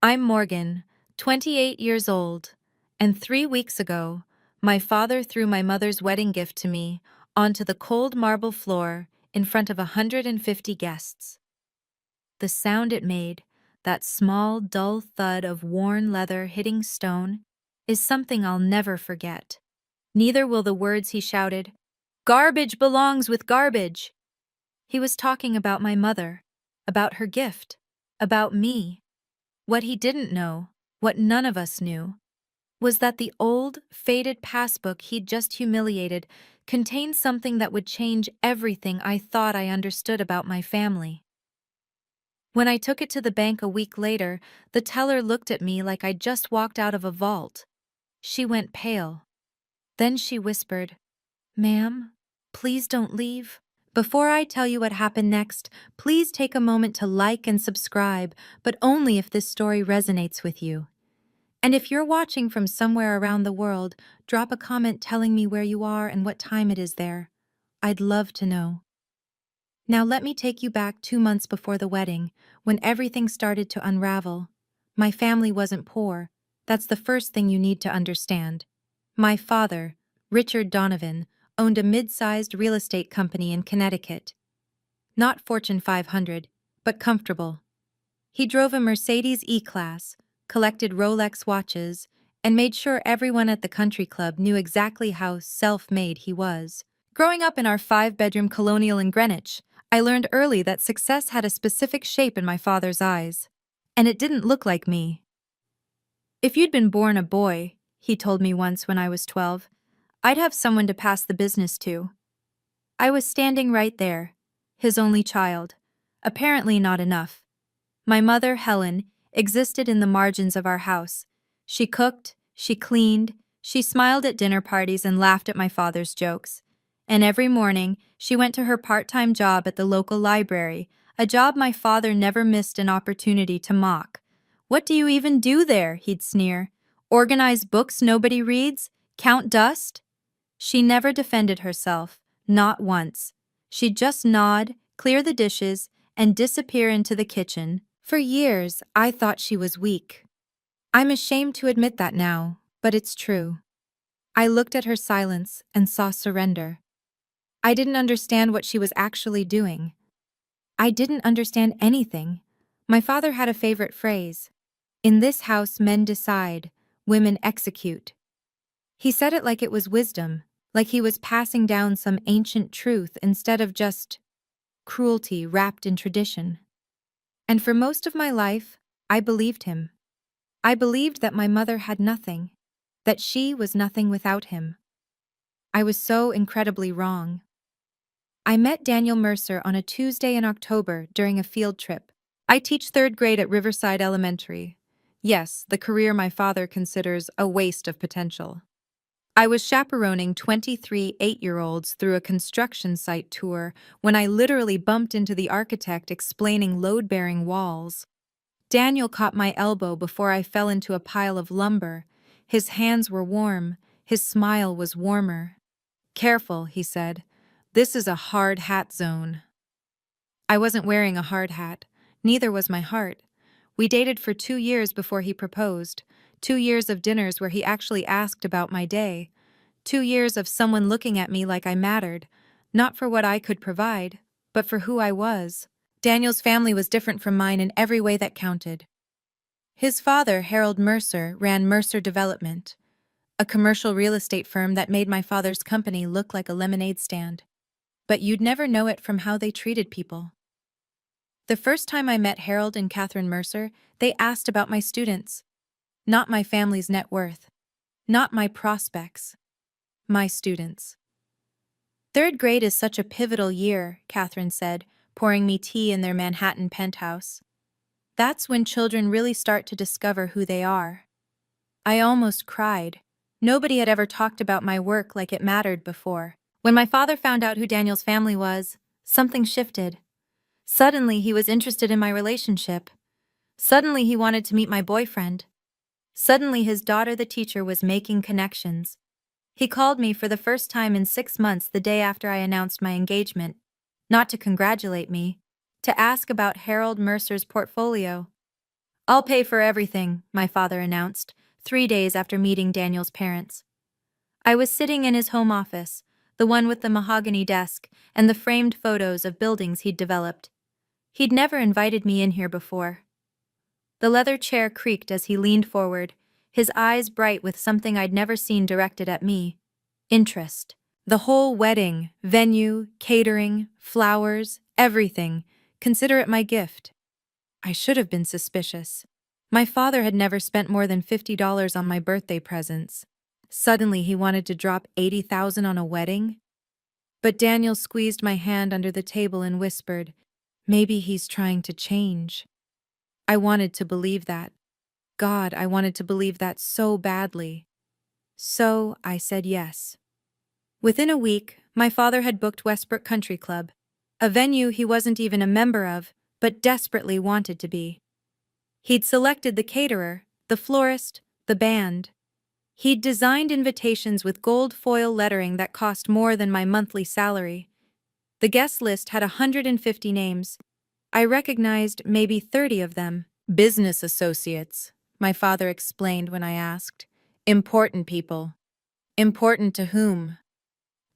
I'm Morgan, 28 years old, and 3 weeks ago, my father threw my mother's wedding gift to me onto the cold marble floor in front of 150 guests. The sound it made, that small, dull thud of worn leather hitting stone, is something I'll never forget. Neither will the words he shouted, "Garbage belongs with garbage." He was talking about my mother, about her gift, about me. What he didn't know, what none of us knew, was that the old, faded passbook he'd just humiliated contained something that would change everything I thought I understood about my family. When I took it to the bank a week later, the teller looked at me like I'd just walked out of a vault. She went pale. Then she whispered, "Ma'am, please don't leave." Before I tell you what happened next, please take a moment to like and subscribe, but only if this story resonates with you. And if you're watching from somewhere around the world, drop a comment telling me where you are and what time it is there. I'd love to know. Now let me take you back 2 months before the wedding, when everything started to unravel. My family wasn't poor. That's the first thing you need to understand. My father, Richard Donovan, owned a mid-sized real estate company in Connecticut. Not Fortune 500, but comfortable. He drove a Mercedes E-Class, collected Rolex watches, and made sure everyone at the country club knew exactly how self-made he was. Growing up in our 5-bedroom colonial in Greenwich, I learned early that success had a specific shape in my father's eyes. And it didn't look like me. "If you'd been born a boy," he told me once when I was 12, "I'd have someone to pass the business to." I was standing right there, his only child. Apparently not enough. My mother, Helen, existed in the margins of our house. She cooked, she cleaned, she smiled at dinner parties and laughed at my father's jokes. And every morning, she went to her part-time job at the local library, a job my father never missed an opportunity to mock. "What do you even do there?" he'd sneer. "Organize books nobody reads? Count dust?" She never defended herself, not once. She'd just nod, clear the dishes, and disappear into the kitchen. For years, I thought she was weak. I'm ashamed to admit that now, but it's true. I looked at her silence and saw surrender. I didn't understand what she was actually doing. I didn't understand anything. My father had a favorite phrase: "In this house, men decide, women execute." He said it like it was wisdom, like he was passing down some ancient truth instead of just cruelty wrapped in tradition. And for most of my life, I believed him. I believed that my mother had nothing, that she was nothing without him. I was so incredibly wrong. I met Daniel Mercer on a Tuesday in October during a field trip. I teach 3rd grade at Riverside Elementary. Yes, the career my father considers a waste of potential. I was chaperoning 23 8-year-olds through a construction site tour when I literally bumped into the architect explaining load-bearing walls. Daniel caught my elbow before I fell into a pile of lumber. His hands were warm. His smile was warmer. "Careful," he said. "This is a hard hat zone." I wasn't wearing a hard hat. Neither was my heart. We dated for 2 years before he proposed. 2 years of dinners where he actually asked about my day. 2 years of someone looking at me like I mattered, not for what I could provide, but for who I was. Daniel's family was different from mine in every way that counted. His father, Harold Mercer, ran Mercer Development, a commercial real estate firm that made my father's company look like a lemonade stand. But you'd never know it from how they treated people. The first time I met Harold and Catherine Mercer, they asked about my students. Not my family's net worth. Not my prospects. My students. "3rd grade is such a pivotal year," Catherine said, pouring me tea in their Manhattan penthouse. "That's when children really start to discover who they are." I almost cried. Nobody had ever talked about my work like it mattered before. When my father found out who Daniel's family was, something shifted. Suddenly, he was interested in my relationship. Suddenly, he wanted to meet my boyfriend. Suddenly, his daughter, the teacher, was making connections. He called me for the first time in 6 months the day after I announced my engagement, not to congratulate me, to ask about Harold Mercer's portfolio. I'll pay for everything, my father announced, 3 days after meeting Daniel's parents. I was sitting in his home office, the one with the mahogany desk and the framed photos of buildings he'd developed. He'd never invited me in here before. The leather chair creaked as he leaned forward, his eyes bright with something I'd never seen directed at me: interest. The whole wedding, venue, catering, flowers, everything. Consider it my gift. I should have been suspicious. My father had never spent more than $50 on my birthday presents. Suddenly he wanted to drop $80,000 on a wedding? But Daniel squeezed my hand under the table and whispered, "Maybe he's trying to change." I wanted to believe that. God, I wanted to believe that so badly. So I said yes. Within a week, my father had booked Westbrook Country Club, a venue he wasn't even a member of, but desperately wanted to be. He'd selected the caterer, the florist, the band. He'd designed invitations with gold foil lettering that cost more than my monthly salary. The guest list had 150 names. I recognized maybe 30 of them. Business associates, my father explained when I asked. Important people. Important to whom?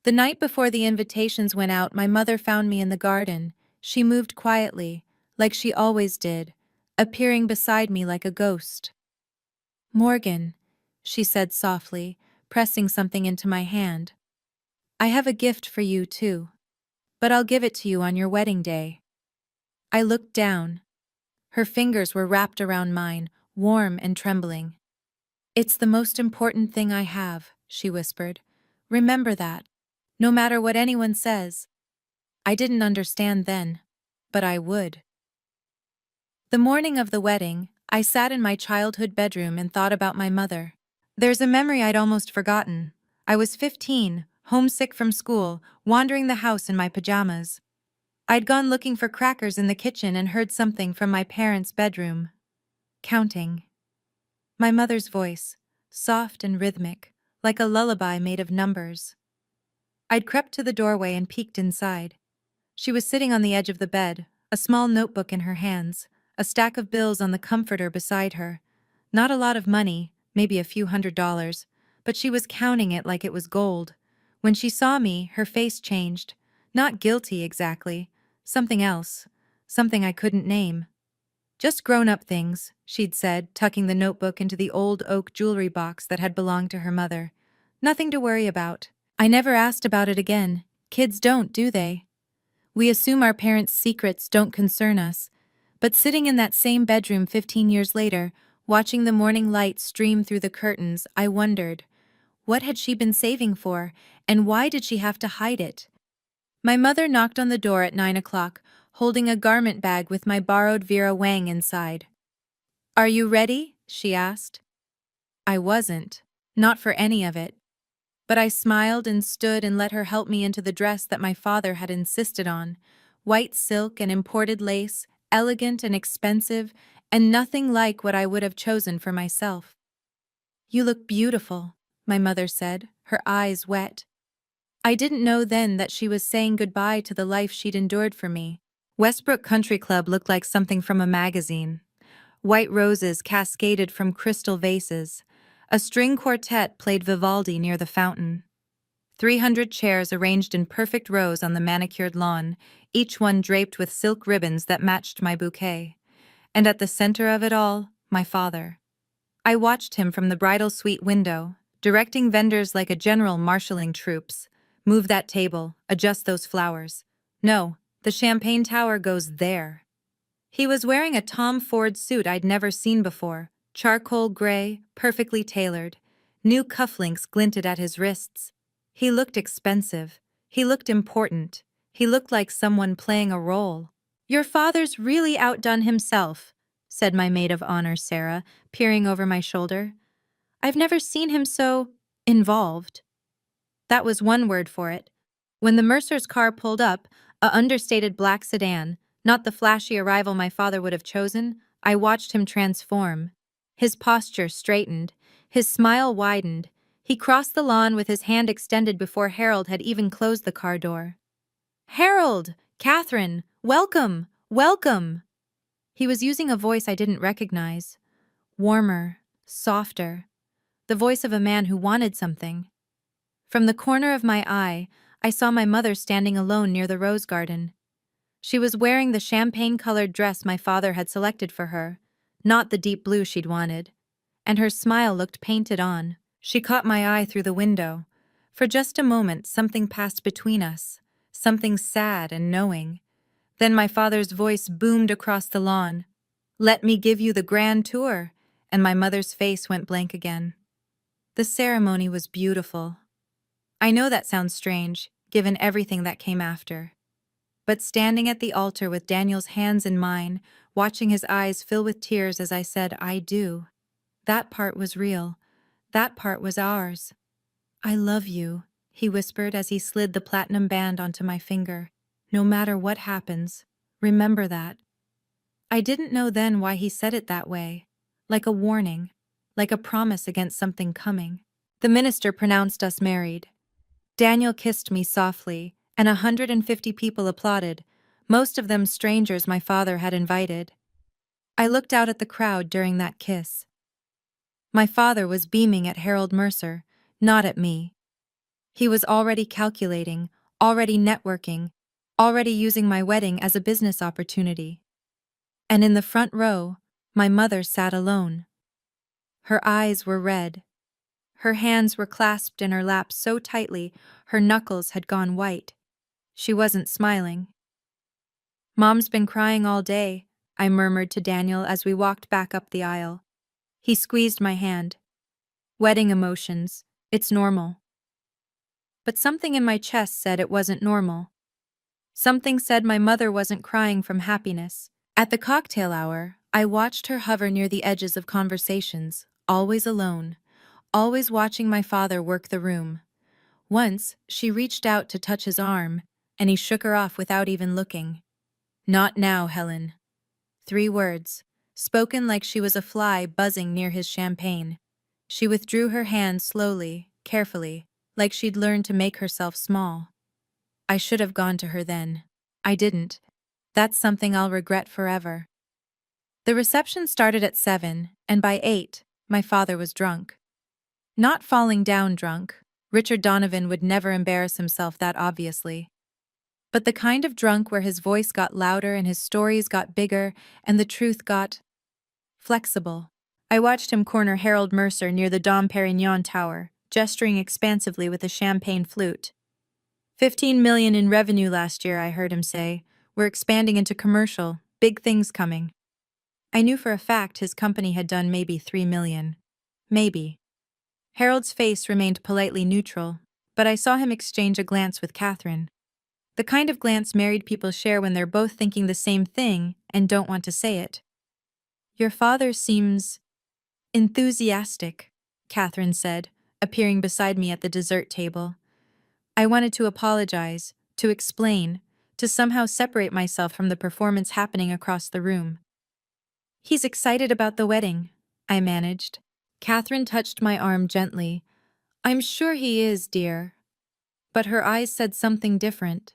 The night before the invitations went out, my mother found me in the garden. She moved quietly, like she always did, appearing beside me like a ghost. "Morgan," she said softly, pressing something into my hand. "I have a gift for you, too. But I'll give it to you on your wedding day." I looked down. Her fingers were wrapped around mine, warm and trembling. "It's the most important thing I have," she whispered. "Remember that. No matter what anyone says." I didn't understand then, but I would. The morning of the wedding, I sat in my childhood bedroom and thought about my mother. There's a memory I'd almost forgotten. I was 15, homesick from school, wandering the house in my pajamas. I'd gone looking for crackers in the kitchen and heard something from my parents' bedroom. Counting. My mother's voice, soft and rhythmic, like a lullaby made of numbers. I'd crept to the doorway and peeked inside. She was sitting on the edge of the bed, a small notebook in her hands, a stack of bills on the comforter beside her. Not a lot of money, maybe a few $100s, but she was counting it like it was gold. When she saw me, her face changed. Not guilty exactly. Something else. Something I couldn't name. "Just grown-up things," she'd said, tucking the notebook into the old oak jewelry box that had belonged to her mother. "Nothing to worry about." I never asked about it again. Kids don't, do they? We assume our parents' secrets don't concern us. But sitting in that same bedroom 15 years later, watching the morning light stream through the curtains, I wondered, what had she been saving for, and why did she have to hide it? My mother knocked on the door at 9 o'clock, holding a garment bag with my borrowed Vera Wang inside. "Are you ready?" she asked. I wasn't. Not for any of it. But I smiled and stood and let her help me into the dress that my father had insisted on. White silk and imported lace, elegant and expensive, and nothing like what I would have chosen for myself. "You look beautiful," my mother said, her eyes wet. I didn't know then that she was saying goodbye to the life she'd endured for me. Westbrook Country Club looked like something from a magazine. White roses cascaded from crystal vases. A string quartet played Vivaldi near the fountain. 300 chairs arranged in perfect rows on the manicured lawn, each one draped with silk ribbons that matched my bouquet. And at the center of it all, my father. I watched him from the bridal suite window, directing vendors like a general marshalling troops. "Move that table, adjust those flowers. No, the champagne tower goes there." He was wearing a Tom Ford suit I'd never seen before, charcoal gray, perfectly tailored. New cufflinks glinted at his wrists. He looked expensive. He looked important. He looked like someone playing a role. "Your father's really outdone himself," said my maid of honor, Sarah, peering over my shoulder. "I've never seen him so involved." That was one word for it. When the Mercer's car pulled up, a understated black sedan, not the flashy arrival my father would have chosen, I watched him transform. His posture straightened. His smile widened. He crossed the lawn with his hand extended before Harold had even closed the car door. "Harold! Catherine! Welcome! Welcome!" He was using a voice I didn't recognize. Warmer, softer. The voice of a man who wanted something. From the corner of my eye, I saw my mother standing alone near the rose garden. She was wearing the champagne-colored dress my father had selected for her, not the deep blue she'd wanted. And her smile looked painted on. She caught my eye through the window. For just a moment, something passed between us, something sad and knowing. Then my father's voice boomed across the lawn. "Let me give you the grand tour," and my mother's face went blank again. The ceremony was beautiful. I know that sounds strange, given everything that came after. But standing at the altar with Daniel's hands in mine, watching his eyes fill with tears as I said, "I do," that part was real. That part was ours. "I love you," he whispered as he slid the platinum band onto my finger. "No matter what happens, remember that." I didn't know then why he said it that way. Like a warning. Like a promise against something coming. The minister pronounced us married. Daniel kissed me softly, and 150 people applauded, most of them strangers my father had invited. I looked out at the crowd during that kiss. My father was beaming at Harold Mercer, not at me. He was already calculating, already networking, already using my wedding as a business opportunity. And in the front row, my mother sat alone. Her eyes were red. Her hands were clasped in her lap so tightly her knuckles had gone white. She wasn't smiling. "Mom's been crying all day," I murmured to Daniel as we walked back up the aisle. He squeezed my hand. "Wedding emotions. It's normal." But something in my chest said it wasn't normal. Something said my mother wasn't crying from happiness. At the cocktail hour, I watched her hover near the edges of conversations, always alone, always watching my father work the room. Once, she reached out to touch his arm, and he shook her off without even looking. "Not now, Helen." 3 words, spoken like she was a fly buzzing near his champagne. She withdrew her hand slowly, carefully, like she'd learned to make herself small. I should have gone to her then. I didn't. That's something I'll regret forever. The reception started at 7, and by 8, my father was drunk. Not falling down drunk. Richard Donovan would never embarrass himself that obviously. But the kind of drunk where his voice got louder and his stories got bigger and the truth got flexible. I watched him corner Harold Mercer near the Dom Perignon Tower, gesturing expansively with a champagne flute. 15 million in revenue last year, I heard him say. We're expanding into commercial, big things coming. I knew for a fact his company had done maybe 3 million. Maybe. Harold's face remained politely neutral, but I saw him exchange a glance with Catherine. The kind of glance married people share when they're both thinking the same thing and don't want to say it. "Your father seems enthusiastic," Catherine said, appearing beside me at the dessert table. I wanted to apologize, to explain, to somehow separate myself from the performance happening across the room. "He's excited about the wedding," I managed. Catherine touched my arm gently. "I'm sure he is, dear." But her eyes said something different.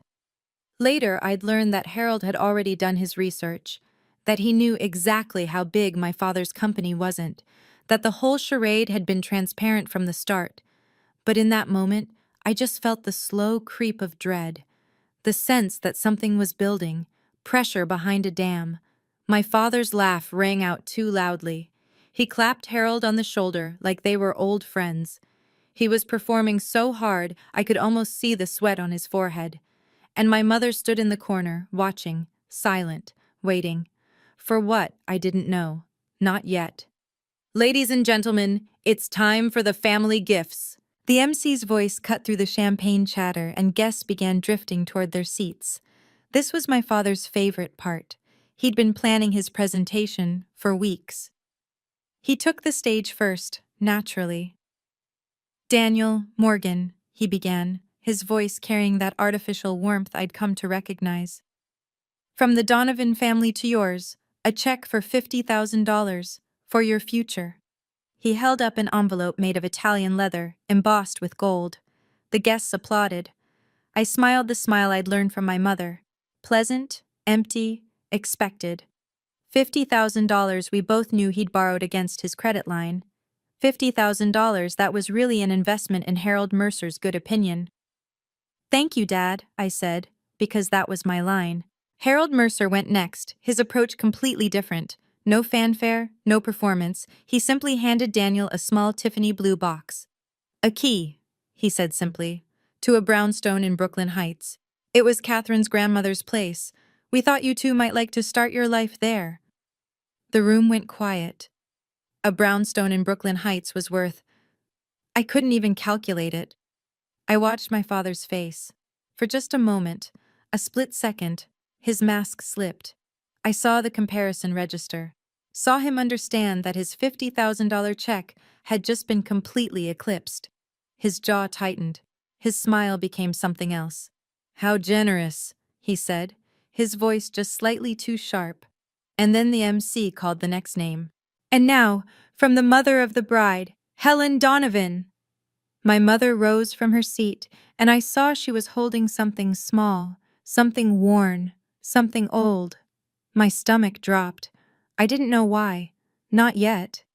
Later, I'd learned that Harold had already done his research, that he knew exactly how big my father's company wasn't, that the whole charade had been transparent from the start. But in that moment, I just felt the slow creep of dread, the sense that something was building, pressure behind a dam. My father's laugh rang out too loudly. He clapped Harold on the shoulder like they were old friends. He was performing so hard I could almost see the sweat on his forehead. And my mother stood in the corner, watching, silent, waiting. For what, I didn't know. Not yet. "Ladies and gentlemen, it's time for the family gifts." The MC's voice cut through the champagne chatter and guests began drifting toward their seats. This was my father's favorite part. He'd been planning his presentation for weeks. He took the stage first, naturally. "Daniel, Morgan," he began, his voice carrying that artificial warmth I'd come to recognize. "From the Donovan family to yours, a check for $50,000 for your future." He held up an envelope made of Italian leather, embossed with gold. The guests applauded. I smiled the smile I'd learned from my mother. Pleasant, empty, expected. $50,000 we both knew he'd borrowed against his credit line. $50,000 that was really an investment in Harold Mercer's good opinion. "Thank you, Dad," I said, because that was my line. Harold Mercer went next, his approach completely different. No fanfare, no performance. He simply handed Daniel a small Tiffany blue box. "A key," he said simply, "to a brownstone in Brooklyn Heights. It was Catherine's grandmother's place. We thought you two might like to start your life there." The room went quiet. A brownstone in Brooklyn Heights was worth— I couldn't even calculate it. I watched my father's face. For just a moment, a split second, his mask slipped. I saw the comparison register. Saw him understand that his $50,000 check had just been completely eclipsed. His jaw tightened. His smile became something else. "How generous," he said, his voice just slightly too sharp. And then the MC called the next name. "And now, from the mother of the bride, Helen Donovan." My mother rose from her seat, and I saw she was holding something small, something worn, something old. My stomach dropped. I didn't know why. Not yet.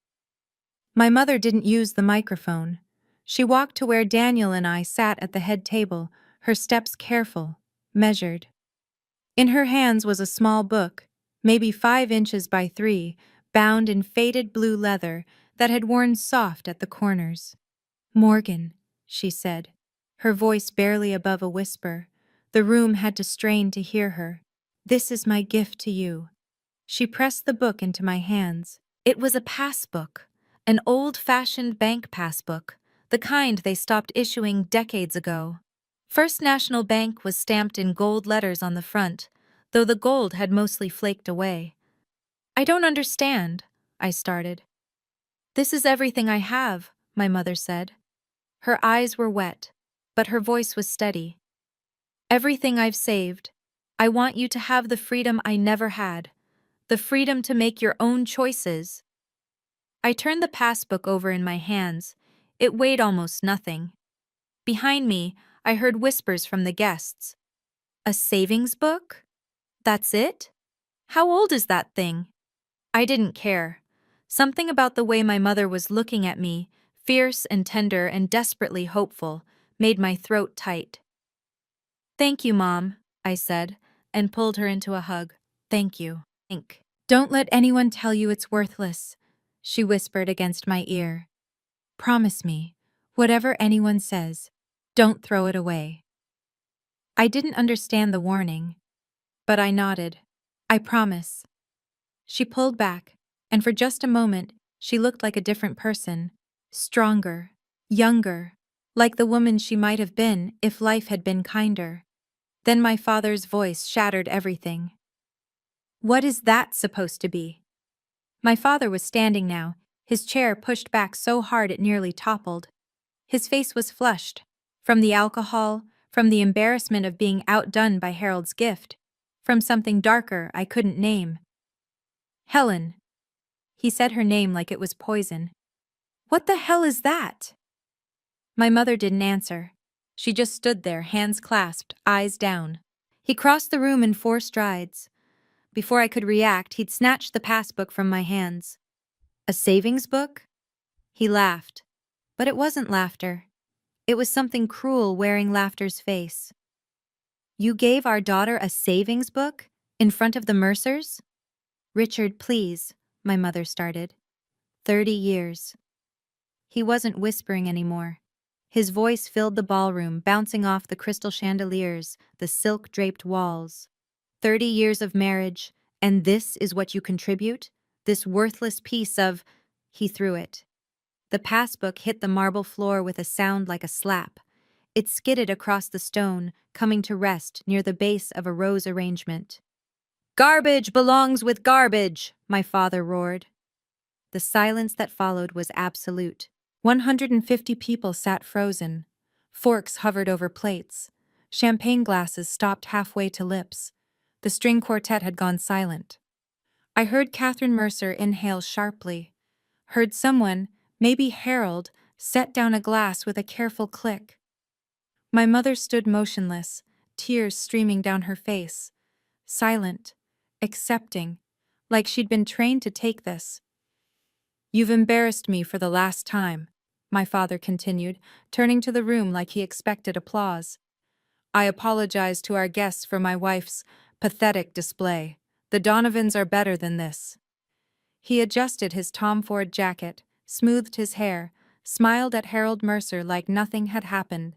My mother didn't use the microphone. She walked to where Daniel and I sat at the head table, her steps careful, measured. In her hands was a small book, maybe 5 inches by 3, bound in faded blue leather that had worn soft at the corners. "Morgan," she said, her voice barely above a whisper. The room had to strain to hear her. "This is my gift to you." She pressed the book into my hands. It was a passbook, an old-fashioned bank passbook, the kind they stopped issuing decades ago. First National Bank was stamped in gold letters on the front, though the gold had mostly flaked away. "I don't understand," I started. "This is everything I have," my mother said. Her eyes were wet, but her voice was steady. "Everything I've saved. I want you to have the freedom I never had, the freedom to make your own choices." I turned the passbook over in my hands. It weighed almost nothing. Behind me, I heard whispers from the guests. "A savings book? That's it? How old is that thing?" I didn't care. Something about the way my mother was looking at me, fierce and tender and desperately hopeful, made my throat tight. "Thank you, Mom," I said, and pulled her into a hug. "Thank you." "Don't let anyone tell you it's worthless," she whispered against my ear. "Promise me, whatever anyone says, don't throw it away." I didn't understand the warning, but I nodded. "I promise." She pulled back, and for just a moment, she looked like a different person. Stronger, younger, like the woman she might have been if life had been kinder. Then my father's voice shattered everything. "What is that supposed to be?" My father was standing now, his chair pushed back so hard it nearly toppled. His face was flushed, from the alcohol, from the embarrassment of being outdone by Harold's gift, from something darker I couldn't name. "Helen." He said her name like it was poison. "What the hell is that?" My mother didn't answer. She just stood there, hands clasped, eyes down. He crossed the room in 4 strides. Before I could react, he'd snatched the passbook from my hands. "A savings book?" He laughed. But it wasn't laughter. It was something cruel wearing laughter's face. "You gave our daughter a savings book? In front of the Mercers?" "Richard, please," my mother started. 30 years. He wasn't whispering anymore. His voice filled the ballroom, bouncing off the crystal chandeliers, the silk-draped walls. 30 years of marriage, and this is what you contribute? This worthless piece of— He threw it. The passbook hit the marble floor with a sound like a slap. It skidded across the stone, coming to rest near the base of a rose arrangement. "Garbage belongs with garbage," my father roared. The silence that followed was absolute. 150 people sat frozen. Forks hovered over plates. Champagne glasses stopped halfway to lips. The string quartet had gone silent. I heard Catherine Mercer inhale sharply. Heard someone, maybe Harold, set down a glass with a careful click. My mother stood motionless, tears streaming down her face. Silent, accepting, like she'd been trained to take this. "You've embarrassed me for the last time," my father continued, turning to the room like he expected applause. "I apologize to our guests for my wife's pathetic display. The Donovans are better than this." He adjusted his Tom Ford jacket, smoothed his hair, smiled at Harold Mercer like nothing had happened.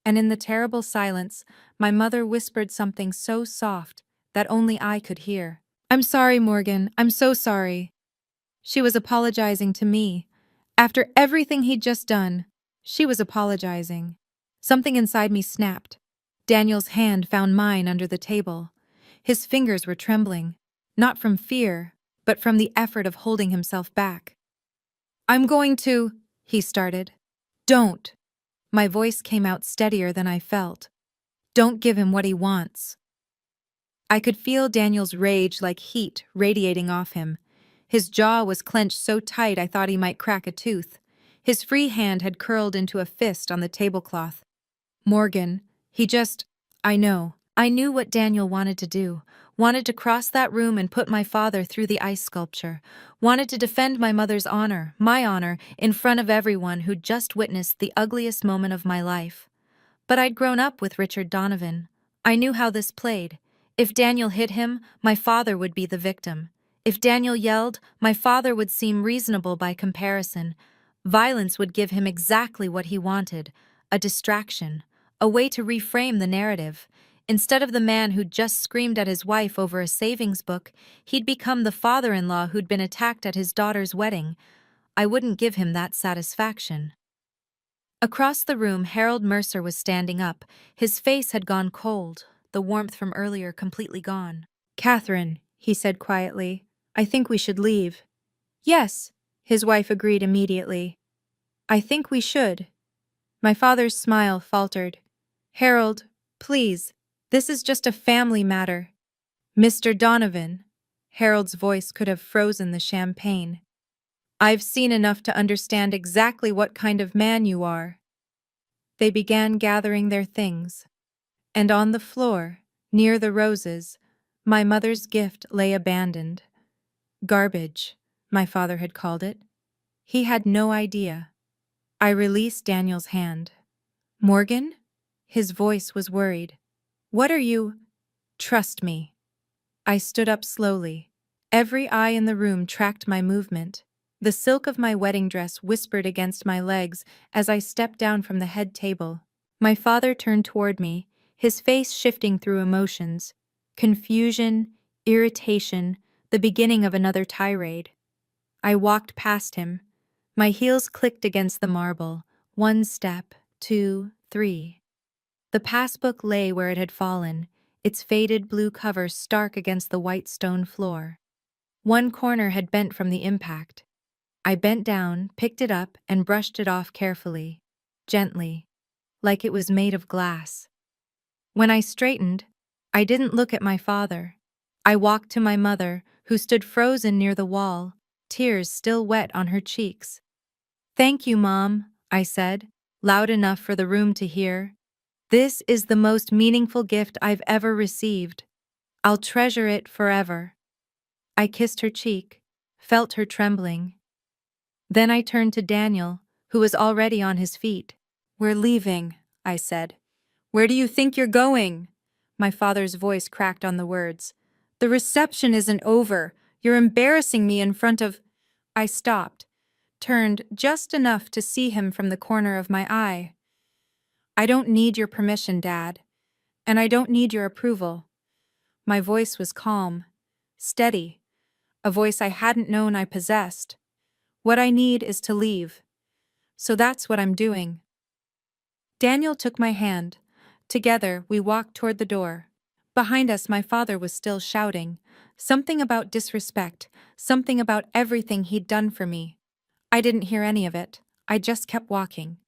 And in the terrible silence, my mother whispered something so soft that only I could hear. "I'm sorry, Morgan. I'm so sorry." She was apologizing to me. After everything he'd just done, she was apologizing. Something inside me snapped. Daniel's hand found mine under the table. His fingers were trembling, not from fear, but from the effort of holding himself back. "I'm going to," he started. "Don't." My voice came out steadier than I felt. "Don't give him what he wants." I could feel Daniel's rage like heat radiating off him. His jaw was clenched so tight I thought he might crack a tooth. His free hand had curled into a fist on the tablecloth. "Morgan, I know. I knew what Daniel wanted to do. Wanted to cross that room and put my father through the ice sculpture. Wanted to defend my mother's honor, my honor, in front of everyone who'd just witnessed the ugliest moment of my life. But I'd grown up with Richard Donovan. I knew how this played. If Daniel hit him, my father would be the victim. If Daniel yelled, my father would seem reasonable by comparison. Violence would give him exactly what he wanted, a distraction, a way to reframe the narrative. Instead of the man who'd just screamed at his wife over a savings book, he'd become the father-in-law who'd been attacked at his daughter's wedding. I wouldn't give him that satisfaction. Across the room, Harold Mercer was standing up. His face had gone cold, the warmth from earlier completely gone. "Catherine," he said quietly, "I think we should leave." "Yes," his wife agreed immediately. "I think we should." My father's smile faltered. "Harold, please, this is just a family matter." "Mr. Donovan," Harold's voice could have frozen the champagne. "I've seen enough to understand exactly what kind of man you are." They began gathering their things. And on the floor, near the roses, my mother's gift lay abandoned. Garbage, my father had called it. He had no idea. I released Daniel's hand. "Morgan?" His voice was worried. "What are you—" "Trust me." I stood up slowly. Every eye in the room tracked my movement. The silk of my wedding dress whispered against my legs as I stepped down from the head table. My father turned toward me, his face shifting through emotions. Confusion, irritation, the beginning of another tirade. I walked past him. My heels clicked against the marble. 1 step, 2, 3. The passbook lay where it had fallen, its faded blue cover stark against the white stone floor. One corner had bent from the impact. I bent down, picked it up, and brushed it off carefully, gently, like it was made of glass. When I straightened, I didn't look at my father. I walked to my mother, who stood frozen near the wall, tears still wet on her cheeks. "Thank you, Mom," I said, loud enough for the room to hear. "This is the most meaningful gift I've ever received. I'll treasure it forever." I kissed her cheek, felt her trembling. Then I turned to Daniel, who was already on his feet. "We're leaving," I said. "Where do you think you're going?" My father's voice cracked on the words. "The reception isn't over. You're embarrassing me in front of—" I stopped, turned just enough to see him from the corner of my eye. "I don't need your permission, Dad. And I don't need your approval." My voice was calm, steady, a voice I hadn't known I possessed. "What I need is to leave. So that's what I'm doing." Daniel took my hand. Together, we walked toward the door. Behind us, my father was still shouting. Something about disrespect, something about everything he'd done for me. I didn't hear any of it. I just kept walking.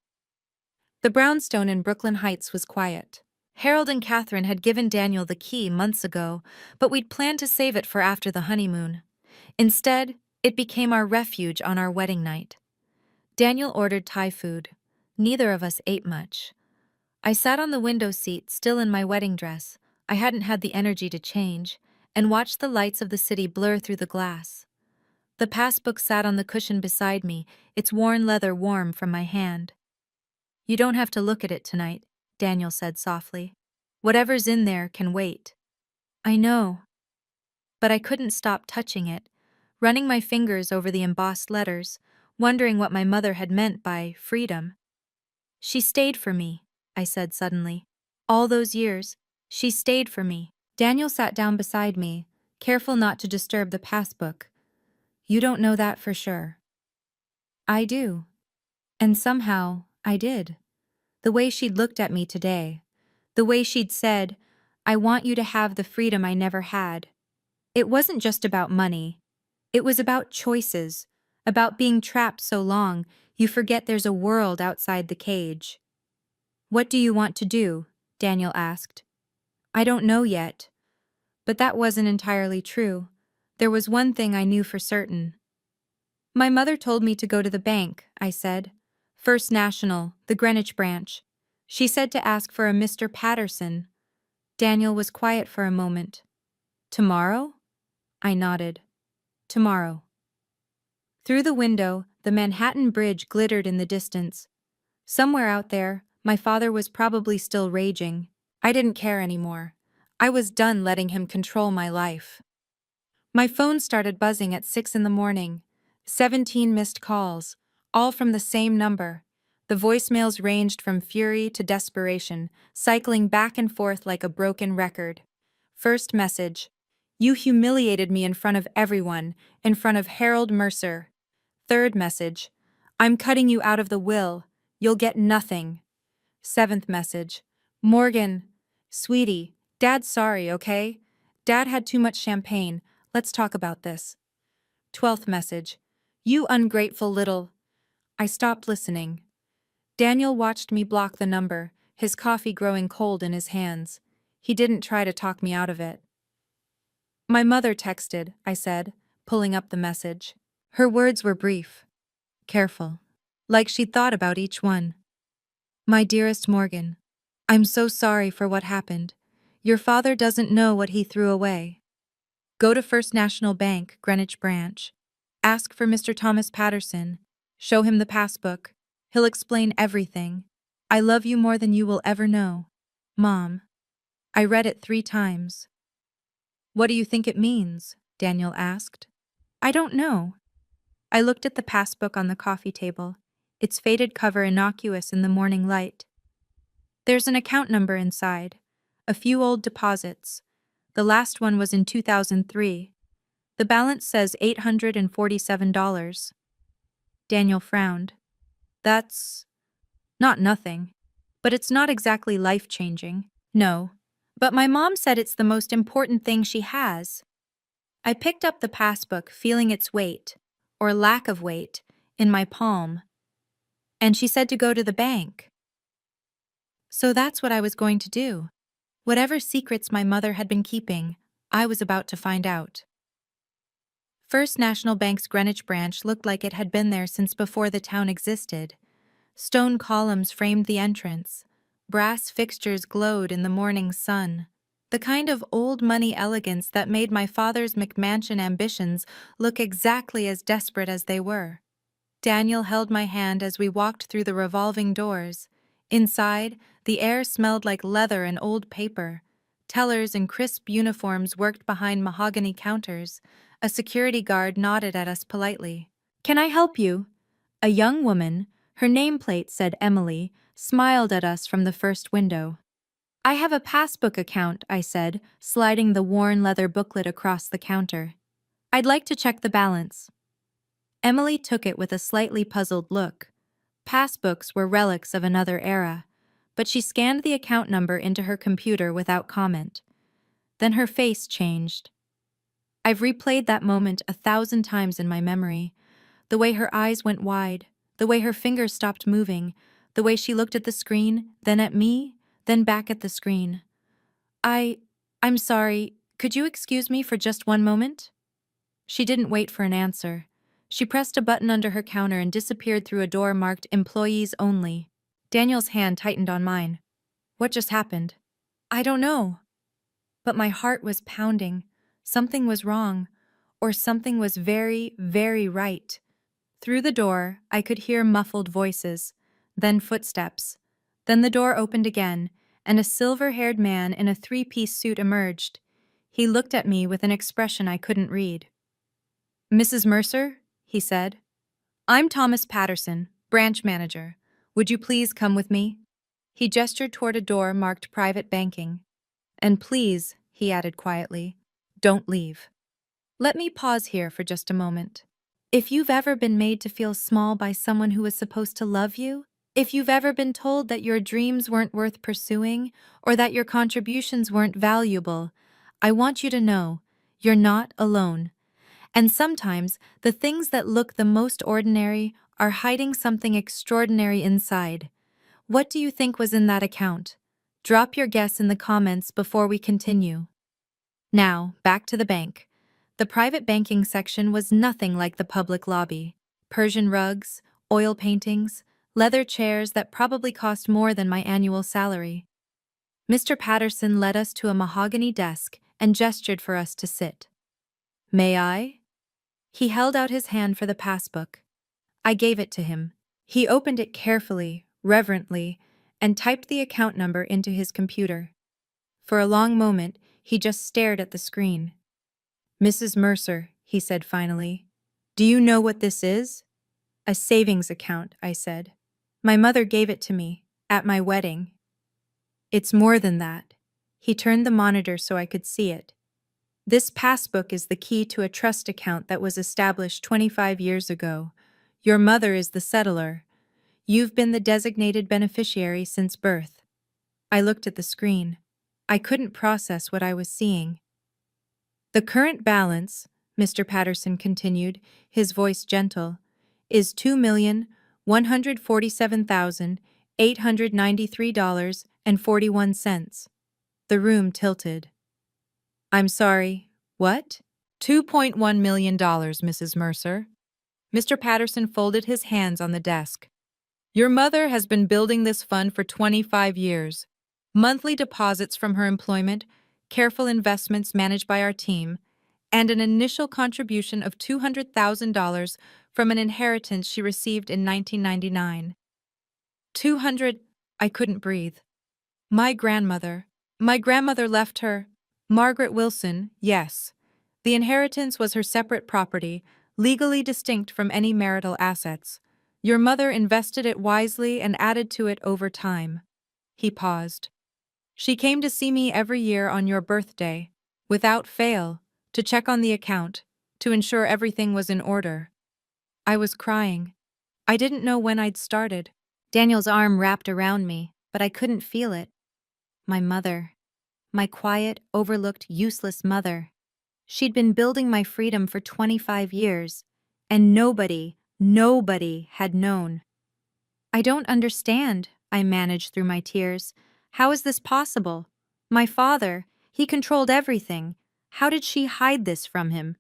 The brownstone in Brooklyn Heights was quiet. Harold and Catherine had given Daniel the key months ago, but we'd planned to save it for after the honeymoon. Instead, it became our refuge on our wedding night. Daniel ordered Thai food. Neither of us ate much. I sat on the window seat, still in my wedding dress. I hadn't had the energy to change, and watched the lights of the city blur through the glass. The passbook sat on the cushion beside me, its worn leather warm from my hand. "You don't have to look at it tonight," Daniel said softly. "Whatever's in there can wait." "I know." But I couldn't stop touching it, running my fingers over the embossed letters, wondering what my mother had meant by freedom. "She stayed for me," I said suddenly. "All those years, she stayed for me." Daniel sat down beside me, careful not to disturb the passbook. "You don't know that for sure." "I do." And somehow, I did. The way she'd looked at me today. The way she'd said, "I want you to have the freedom I never had." It wasn't just about money. It was about choices, about being trapped so long you forget there's a world outside the cage. "What do you want to do?" Daniel asked. "I don't know yet." But that wasn't entirely true. There was one thing I knew for certain. "My mother told me to go to the bank," I said. "First National, the Greenwich branch. She said to ask for a Mr. Patterson." Daniel was quiet for a moment. "Tomorrow?" I nodded. "Tomorrow." Through the window, the Manhattan Bridge glittered in the distance. Somewhere out there, my father was probably still raging. I didn't care anymore. I was done letting him control my life. My phone started buzzing at 6 in the morning. 17 missed calls, all from the same number. The voicemails ranged from fury to desperation, cycling back and forth like a broken record. First message: "You humiliated me in front of everyone, in front of Harold Mercer." Third message: "I'm cutting you out of the will. You'll get nothing." Seventh message: "Morgan, sweetie, Dad's sorry, okay? Dad had too much champagne. Let's talk about this." 12th message: "You ungrateful little—" I stopped listening. Daniel watched me block the number, his coffee growing cold in his hands. He didn't try to talk me out of it. "My mother texted," I said, pulling up the message. Her words were brief, careful, like she'd thought about each one. "My dearest Morgan, I'm so sorry for what happened. Your father doesn't know what he threw away. Go to First National Bank, Greenwich branch. Ask for Mr. Thomas Patterson. Show him the passbook. He'll explain everything. I love you more than you will ever know. Mom." I read it 3 times. "What do you think it means?" Daniel asked. "I don't know." I looked at the passbook on the coffee table, its faded cover innocuous in the morning light. There's an account number inside, a few old deposits. The last one was in 2003. The balance says $847. Daniel frowned. "That's not nothing. But it's not exactly life-changing." "No. But my mom said it's the most important thing she has." I picked up the passbook, feeling its weight, or lack of weight, in my palm. "And she said to go to the bank." So that's what I was going to do. Whatever secrets my mother had been keeping, I was about to find out. First National Bank's Greenwich branch looked like it had been there since before the town existed. Stone columns framed the entrance. Brass fixtures glowed in the morning sun. The kind of old money elegance that made my father's McMansion ambitions look exactly as desperate as they were. Daniel held my hand as we walked through the revolving doors. Inside, the air smelled like leather and old paper. Tellers in crisp uniforms worked behind mahogany counters. A security guard nodded at us politely. "Can I help you?" A young woman, her nameplate said Emily, smiled at us from the first window. "I have a Passbook account," I said, sliding the worn leather booklet across the counter. "I'd like to check the balance." Emily took it with a slightly puzzled look. Passbooks were relics of another era, but she scanned the account number into her computer without comment. Then her face changed. I've replayed that moment 1,000 times in my memory. The way her eyes went wide, the way her fingers stopped moving, the way she looked at the screen, then at me, then back at the screen. I'm sorry, could you excuse me for just one moment?" She didn't wait for an answer. She pressed a button under her counter and disappeared through a door marked "Employees Only." Daniel's hand tightened on mine. "What just happened?" "I don't know." But my heart was pounding. Something was wrong, or something was very, very right. Through the door, I could hear muffled voices, then footsteps. Then the door opened again, and a silver-haired man in a three-piece suit emerged. He looked at me with an expression I couldn't read. "Mrs. Mercer?" he said. "I'm Thomas Patterson, branch manager. Would you please come with me?" He gestured toward a door marked Private Banking. "And please," he added quietly, "don't leave." Let me pause here for just a moment. If you've ever been made to feel small by someone who was supposed to love you, if you've ever been told that your dreams weren't worth pursuing or that your contributions weren't valuable, I want you to know you're not alone. And sometimes the things that look the most ordinary are hiding something extraordinary inside. What do you think was in that account? Drop your guess in the comments before we continue. Now, back to the bank. The private banking section was nothing like the public lobby. Persian rugs, oil paintings, leather chairs that probably cost more than my annual salary. Mr. Patterson led us to a mahogany desk and gestured for us to sit. "May I?" He held out his hand for the passbook. I gave it to him. He opened it carefully, reverently, and typed the account number into his computer. For a long moment, he just stared at the screen. "Mrs. Mercer," he said finally, "do you know what this is?" "A savings account," I said. "My mother gave it to me, at my wedding." "It's more than that." He turned the monitor so I could see it. "This passbook is the key to a trust account that was established 25 years ago. Your mother is the settlor. You've been the designated beneficiary since birth." I looked at the screen. I couldn't process what I was seeing. "The current balance," Mr. Patterson continued, his voice gentle, "is $2,147,893.41. The room tilted. "I'm sorry, what?" $2.1 million, Mrs. Mercer. Mr. Patterson folded his hands on the desk. "Your mother has been building this fund for 25 years. Monthly deposits from her employment, careful investments managed by our team, and an initial contribution of $200,000 from an inheritance she received in 1999. 200, I couldn't breathe. My grandmother left her, Margaret Wilson, yes. The inheritance was her separate property, legally distinct from any marital assets. Your mother invested it wisely and added to it over time." He paused. "She came to see me every year on your birthday, without fail, to check on the account, to ensure everything was in order." I was crying. I didn't know when I'd started. Daniel's arm wrapped around me, but I couldn't feel it. My mother. My quiet, overlooked, useless mother. She'd been building my freedom for 25 years, and nobody had known. "I don't understand," I managed through my tears. "How is this possible? My father, he controlled everything. How did she hide this from him?"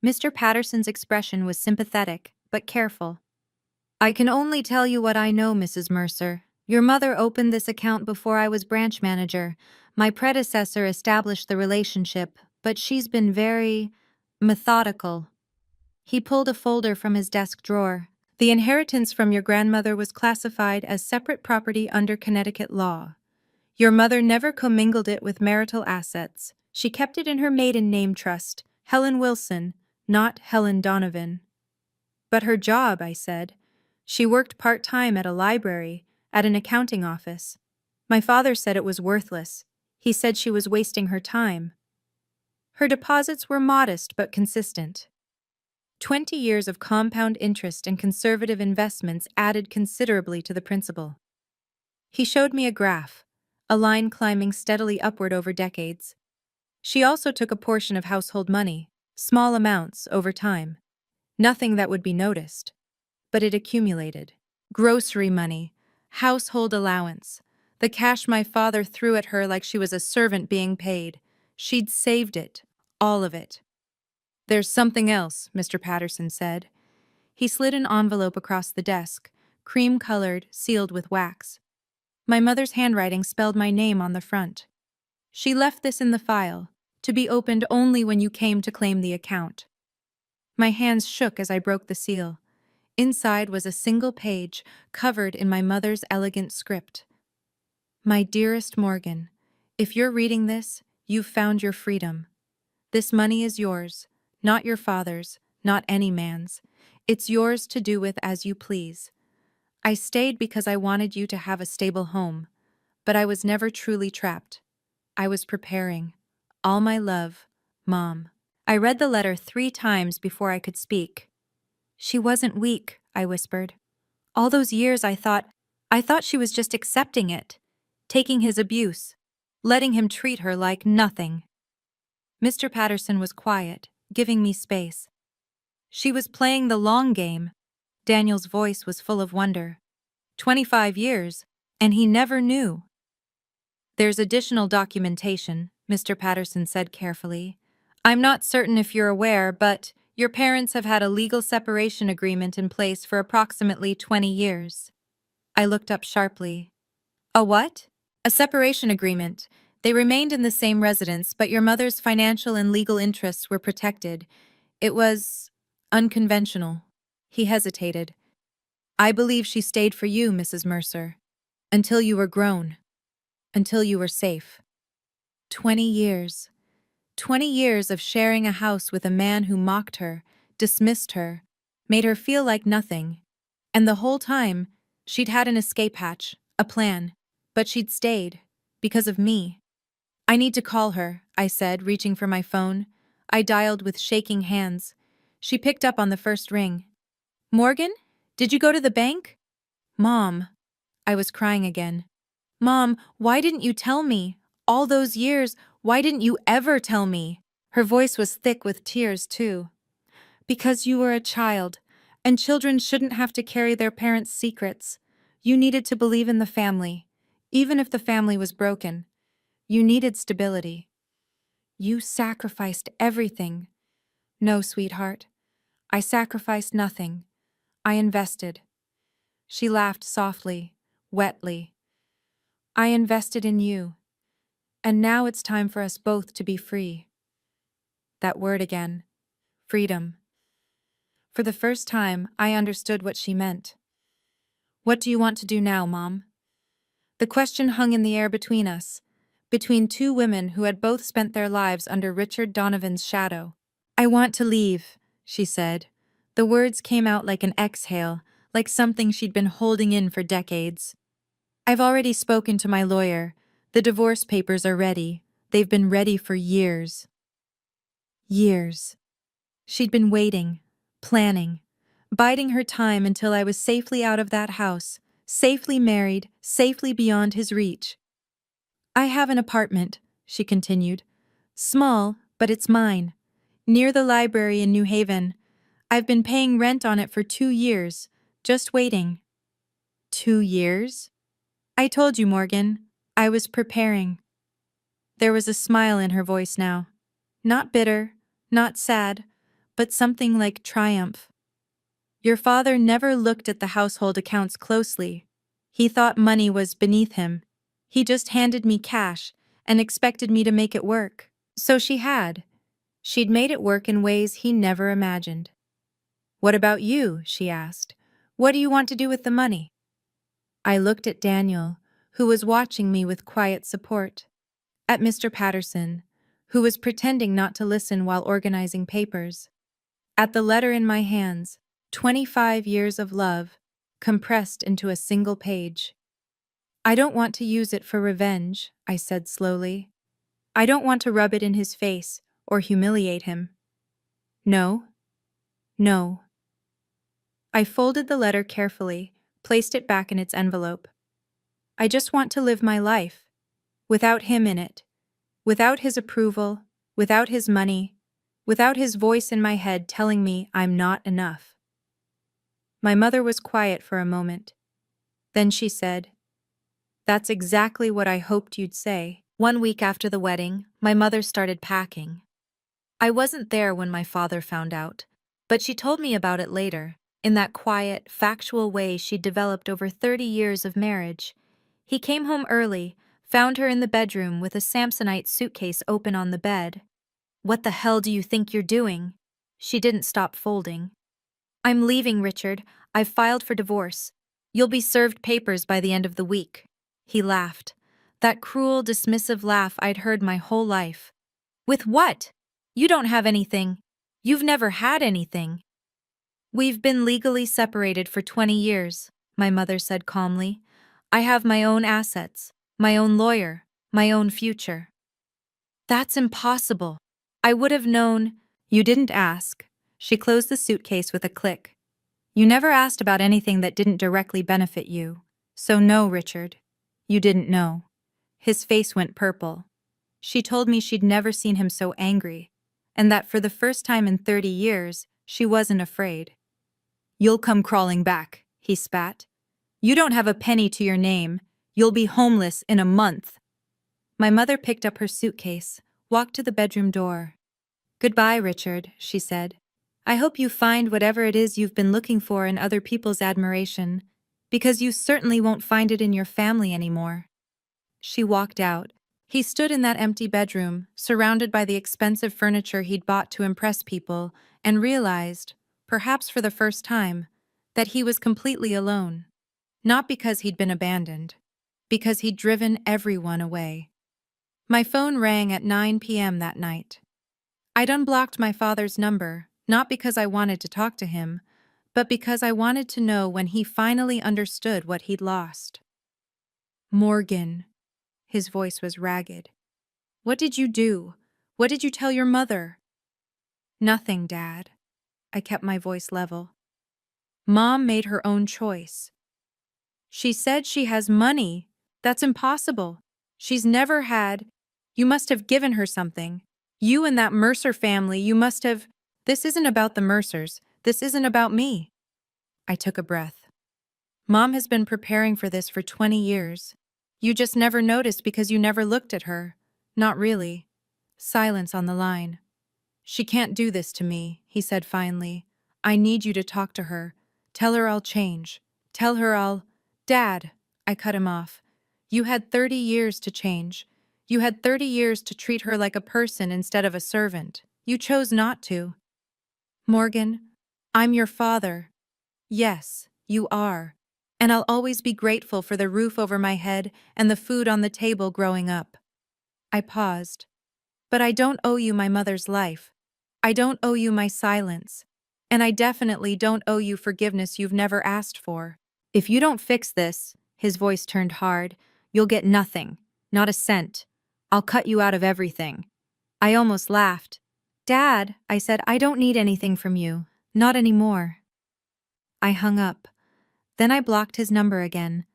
Mr. Patterson's expression was sympathetic, but careful. "I can only tell you what I know, Mrs. Mercer. Your mother opened this account before I was branch manager. My predecessor established the relationship, but she's been very methodical." He pulled a folder from his desk drawer. "The inheritance from your grandmother was classified as separate property under Connecticut law. Your mother never commingled it with marital assets. She kept it in her maiden name trust, Helen Wilson, not Helen Donovan." "But her job," I said. "She worked part-time at a library, at an accounting office. My father said it was worthless. He said she was wasting her time." "Her deposits were modest but consistent. 20 years of compound interest and conservative investments added considerably to the principal." He showed me a graph, a line climbing steadily upward over decades. "She also took a portion of household money, small amounts, over time. Nothing that would be noticed. But it accumulated. Grocery money, household allowance, the cash my father threw at her like she was a servant being paid. She'd saved it, all of it." "There's something else," Mr. Patterson said. He slid an envelope across the desk, cream-colored, sealed with wax. My mother's handwriting spelled my name on the front. "She left this in the file, to be opened only when you came to claim the account. My hands shook as I broke the seal. Inside was a single page covered in my mother's elegant script. My dearest Morgan, if you're reading this, you've found your freedom. This money is yours, not your father's, not any man's. It's yours to do with as you please. I stayed because I wanted you to have a stable home, but I was never truly trapped. I was preparing. All my love, Mom. I read the letter 3 times before I could speak. She wasn't weak, I whispered. All those years I thought she was just accepting it, taking his abuse, letting him treat her like nothing. Mr. Patterson was quiet, giving me space. She was playing the long game. Daniel's voice was full of wonder. 25 years, and he never knew. There's additional documentation, Mr. Patterson said carefully. I'm not certain if you're aware, but your parents have had a legal separation agreement in place for approximately 20 years. I looked up sharply. A what? A separation agreement. They remained in the same residence, but your mother's financial and legal interests were protected. It was unconventional. He hesitated. I believe she stayed for you, Mrs. Mercer, until you were grown, until you were safe. 20 years. 20 years of sharing a house with a man who mocked her, dismissed her, made her feel like nothing. And the whole time, she'd had an escape hatch, a plan, but she'd stayed, because of me. I need to call her, I said, reaching for my phone. I dialed with shaking hands. She picked up on the first ring. Morgan? Did you go to the bank? Mom. I was crying again. Mom, why didn't you tell me? All those years, why didn't you ever tell me? Her voice was thick with tears, too. Because you were a child, and children shouldn't have to carry their parents' secrets. You needed to believe in the family, even if the family was broken. You needed stability. You sacrificed everything. No, sweetheart. I sacrificed nothing. I invested. She laughed softly, wetly. I invested in you. And now it's time for us both to be free. That word again. Freedom. For the first time, I understood what she meant. What do you want to do now, Mom? The question hung in the air between us, between 2 women who had both spent their lives under Richard Donovan's shadow. I want to leave, she said. The words came out like an exhale, like something she'd been holding in for decades. I've already spoken to my lawyer. The divorce papers are ready. They've been ready for years. Years. She'd been waiting, planning, biding her time until I was safely out of that house, safely married, safely beyond his reach. I have an apartment, she continued. Small, but it's mine. Near the library in New Haven. I've been paying rent on it for 2 years, just waiting. 2 years? I told you, Morgan. I was preparing. There was a smile in her voice now. Not bitter, not sad, but something like triumph. Your father never looked at the household accounts closely. He thought money was beneath him. He just handed me cash and expected me to make it work. So she had. She'd made it work in ways he never imagined. What about you? She asked. What do you want to do with the money? I looked at Daniel, who was watching me with quiet support. At Mr. Patterson, who was pretending not to listen while organizing papers. At the letter in my hands, 25 years of love, compressed into a single page. I don't want to use it for revenge, I said slowly. I don't want to rub it in his face or humiliate him. No. No. I folded the letter carefully, placed it back in its envelope. I just want to live my life, without him in it, without his approval, without his money, without his voice in my head telling me I'm not enough. My mother was quiet for a moment. Then she said, That's exactly what I hoped you'd say. 1 week after the wedding, my mother started packing. I wasn't there when my father found out, but she told me about it later, in that quiet, factual way she'd developed over 30 years of marriage. He came home early, found her in the bedroom with a Samsonite suitcase open on the bed. What the hell do you think you're doing? She didn't stop folding. I'm leaving, Richard. I've filed for divorce. You'll be served papers by the end of the week. He laughed. That cruel, dismissive laugh I'd heard my whole life. With what? You don't have anything. You've never had anything. We've been legally separated for 20 years, my mother said calmly. I have my own assets, my own lawyer, my own future. That's impossible. I would have known. You didn't ask. She closed the suitcase with a click. You never asked about anything that didn't directly benefit you. So no, Richard. You didn't know. His face went purple. She told me she'd never seen him so angry, and that for the first time in 30 years, she wasn't afraid. You'll come crawling back, he spat. You don't have a penny to your name. You'll be homeless in a month. My mother picked up her suitcase, walked to the bedroom door. Goodbye, Richard, she said. I hope you find whatever it is you've been looking for in other people's admiration, because you certainly won't find it in your family anymore. She walked out. He stood in that empty bedroom, surrounded by the expensive furniture he'd bought to impress people, and realized, perhaps for the first time, that he was completely alone. Not because he'd been abandoned, because he'd driven everyone away. My phone rang at 9 p.m. that night. I'd unblocked my father's number, not because I wanted to talk to him, but because I wanted to know when he finally understood what he'd lost. Morgan. His voice was ragged. What did you do? What did you tell your mother? Nothing, Dad. I kept my voice level. Mom made her own choice. She said she has money. That's impossible. She's never had. You must have given her something. You and that Mercer family, you must have. This isn't about the Mercers. This isn't about me. I took a breath. Mom has been preparing for this for 20 years. You just never noticed because you never looked at her. Not really. Silence on the line. She can't do this to me, he said finally. I need you to talk to her. Tell her I'll change. Tell her I'll... Dad, I cut him off. You had 30 years to change. You had 30 years to treat her like a person instead of a servant. You chose not to. Morgan, I'm your father. Yes, you are. And I'll always be grateful for the roof over my head and the food on the table growing up. I paused. But I don't owe you my mother's life. I don't owe you my silence. And I definitely don't owe you forgiveness you've never asked for. If you don't fix this, his voice turned hard, you'll get nothing, not a cent. I'll cut you out of everything. I almost laughed. Dad, I said, I don't need anything from you. Not anymore. I hung up. Then I blocked his number again.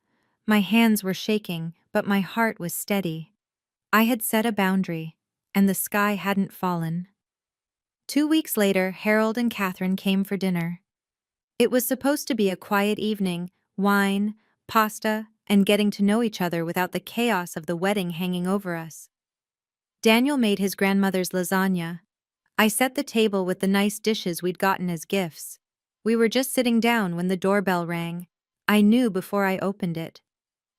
My hands were shaking, but my heart was steady. I had set a boundary, and the sky hadn't fallen. 2 weeks later, Harold and Catherine came for dinner. It was supposed to be a quiet evening, wine, pasta, and getting to know each other without the chaos of the wedding hanging over us. Daniel made his grandmother's lasagna. I set the table with the nice dishes we'd gotten as gifts. We were just sitting down when the doorbell rang. I knew before I opened it.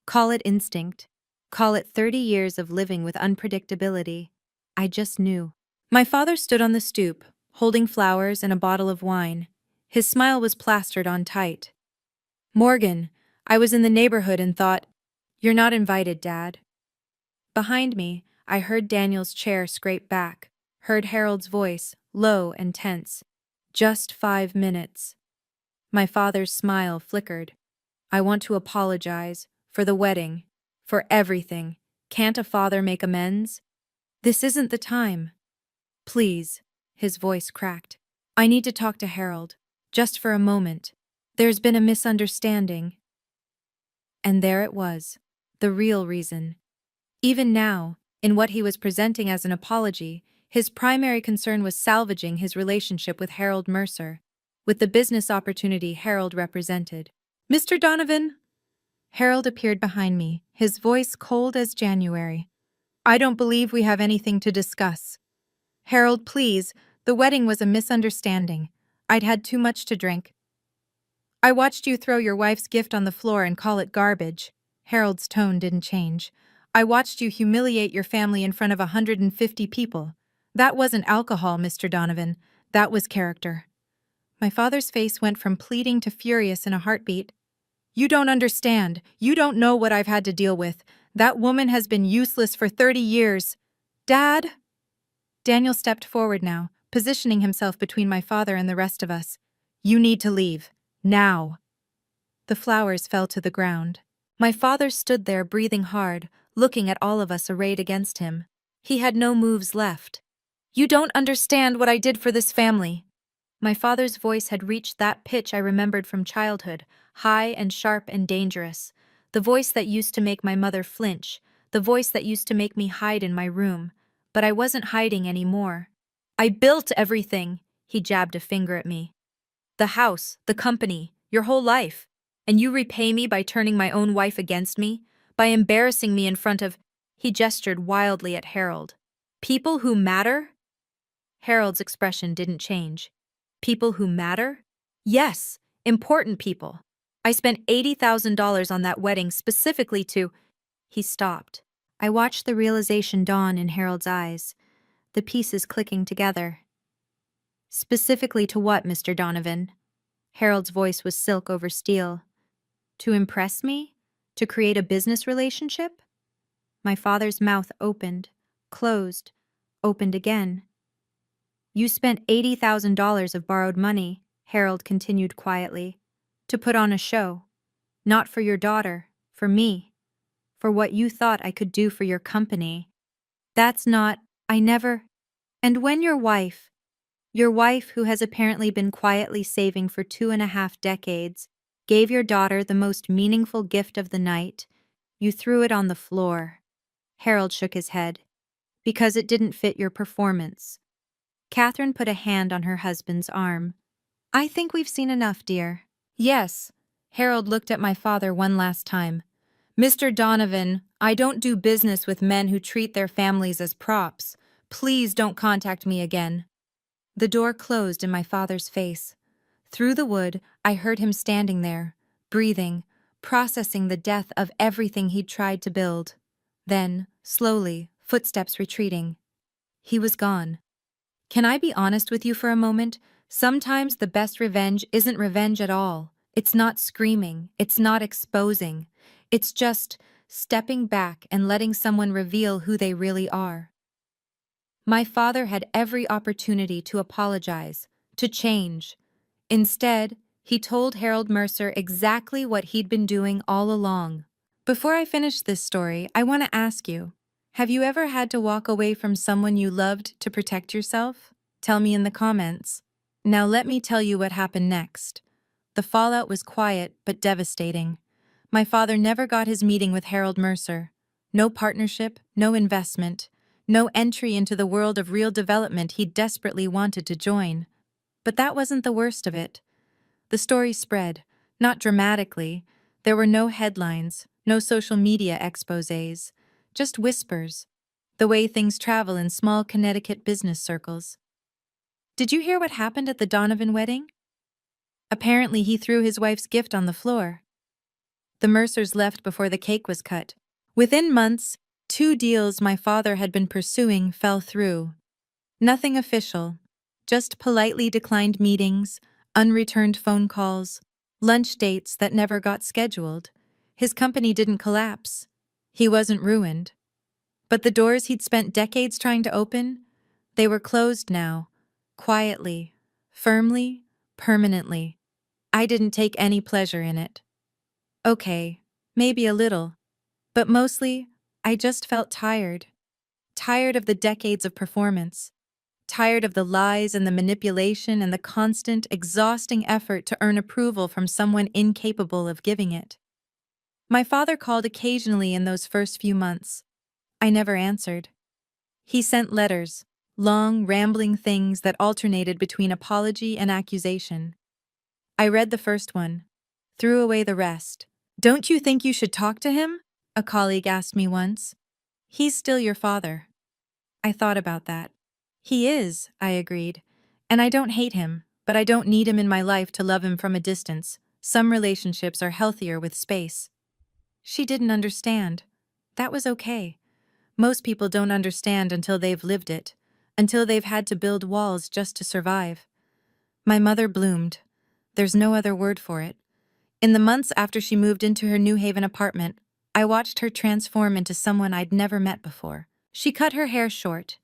Call it instinct. Call it 30 years of living with unpredictability. I just knew. My father stood on the stoop, holding flowers and a bottle of wine. His smile was plastered on tight. Morgan, I was in the neighborhood and thought, you're not invited, Dad. Behind me, I heard Daniel's chair scrape back, heard Harold's voice, low and tense. Just 5 minutes. My father's smile flickered. I want to apologize, for the wedding, for everything. Can't a father make amends? This isn't the time. Please, his voice cracked. I need to talk to Harold, just for a moment. There's been a misunderstanding. And there it was, the real reason. Even now, in what he was presenting as an apology, his primary concern was salvaging his relationship with Harold Mercer, with the business opportunity Harold represented. Mr. Donovan? Harold appeared behind me, his voice cold as January. I don't believe we have anything to discuss. Harold, please, the wedding was a misunderstanding. I'd had too much to drink. I watched you throw your wife's gift on the floor and call it garbage. Harold's tone didn't change. I watched you humiliate your family in front of 150 people. That wasn't alcohol, Mr. Donovan. That was character. My father's face went from pleading to furious in a heartbeat. You don't understand. You don't know what I've had to deal with. That woman has been useless for 30 years. Dad? Daniel stepped forward now, positioning himself between my father and the rest of us. You need to leave. Now. The flowers fell to the ground. My father stood there breathing hard, looking at all of us arrayed against him. He had no moves left. You don't understand what I did for this family. My father's voice had reached that pitch I remembered from childhood, high and sharp and dangerous. The voice that used to make my mother flinch, the voice that used to make me hide in my room. But I wasn't hiding anymore. I built everything, he jabbed a finger at me. The house, the company, your whole life. And you repay me by turning my own wife against me, by embarrassing me in front of— He gestured wildly at Harold. People who matter? Harold's expression didn't change. People who matter? Yes, important people. I spent $80,000 on that wedding specifically to— He stopped. I watched the realization dawn in Harold's eyes, the pieces clicking together. Specifically to what, Mr. Donovan? Harold's voice was silk over steel. To impress me? To create a business relationship? My father's mouth opened, closed, opened again. You spent $80,000 of borrowed money, Harold continued quietly, to put on a show. Not for your daughter, for me. For what you thought I could do for your company. That's not— I never— And when your wife who has apparently been quietly saving for 2.5 decades, gave your daughter the most meaningful gift of the night, you threw it on the floor. Harold shook his head. Because it didn't fit your performance. Catherine put a hand on her husband's arm. I think we've seen enough, dear. Yes. Harold looked at my father one last time. Mr. Donovan, I don't do business with men who treat their families as props. Please don't contact me again. The door closed in my father's face. Through the wood, I heard him standing there, breathing, processing the death of everything he'd tried to build. Then, slowly, footsteps retreating. He was gone. Can I be honest with you for a moment? Sometimes the best revenge isn't revenge at all. It's not screaming. It's not exposing. It's just stepping back and letting someone reveal who they really are. My father had every opportunity to apologize, to change. Instead, he told Harold Mercer exactly what he'd been doing all along. Before I finish this story, I want to ask you, have you ever had to walk away from someone you loved to protect yourself? Tell me in the comments. Now let me tell you what happened next. The fallout was quiet but devastating. My father never got his meeting with Harold Mercer. No partnership, no investment, no entry into the world of real development he desperately wanted to join. But that wasn't the worst of it. The story spread, not dramatically. There were no headlines, no social media exposés, just whispers, the way things travel in small Connecticut business circles. Did you hear what happened at the Donovan wedding? Apparently he threw his wife's gift on the floor. The Mercers left before the cake was cut. Within months, 2 deals my father had been pursuing fell through. Nothing official, just politely declined meetings, unreturned phone calls, lunch dates that never got scheduled. His company didn't collapse. He wasn't ruined. But the doors he'd spent decades trying to open, they were closed now, quietly, firmly, permanently. I didn't take any pleasure in it. Okay, maybe a little, but mostly, I just felt tired. Tired of the decades of performance. Tired of the lies and the manipulation and the constant, exhausting effort to earn approval from someone incapable of giving it. My father called occasionally in those first few months. I never answered. He sent letters, long, rambling things that alternated between apology and accusation. I read the first one, threw away the rest. Don't you think you should talk to him? A colleague asked me once. He's still your father. I thought about that. He is, I agreed. And I don't hate him, but I don't need him in my life to love him from a distance. Some relationships are healthier with space. She didn't understand. That was okay. Most people don't understand until they've lived it, until they've had to build walls just to survive. My mother bloomed. There's no other word for it. In the months after she moved into her New Haven apartment, I watched her transform into someone I'd never met before. She cut her hair short,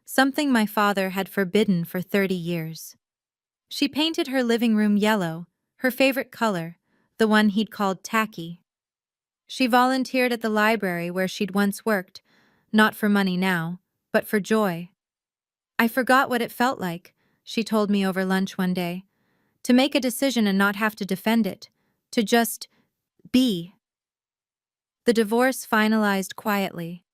something my father had forbidden for 30 years. She painted her living room yellow, her favorite color, the one he'd called tacky. She volunteered at the library where she'd once worked, not for money now, but for joy. I forgot what it felt like, she told me over lunch one day, to make a decision and not have to defend it, to just be. The divorce finalized quietly.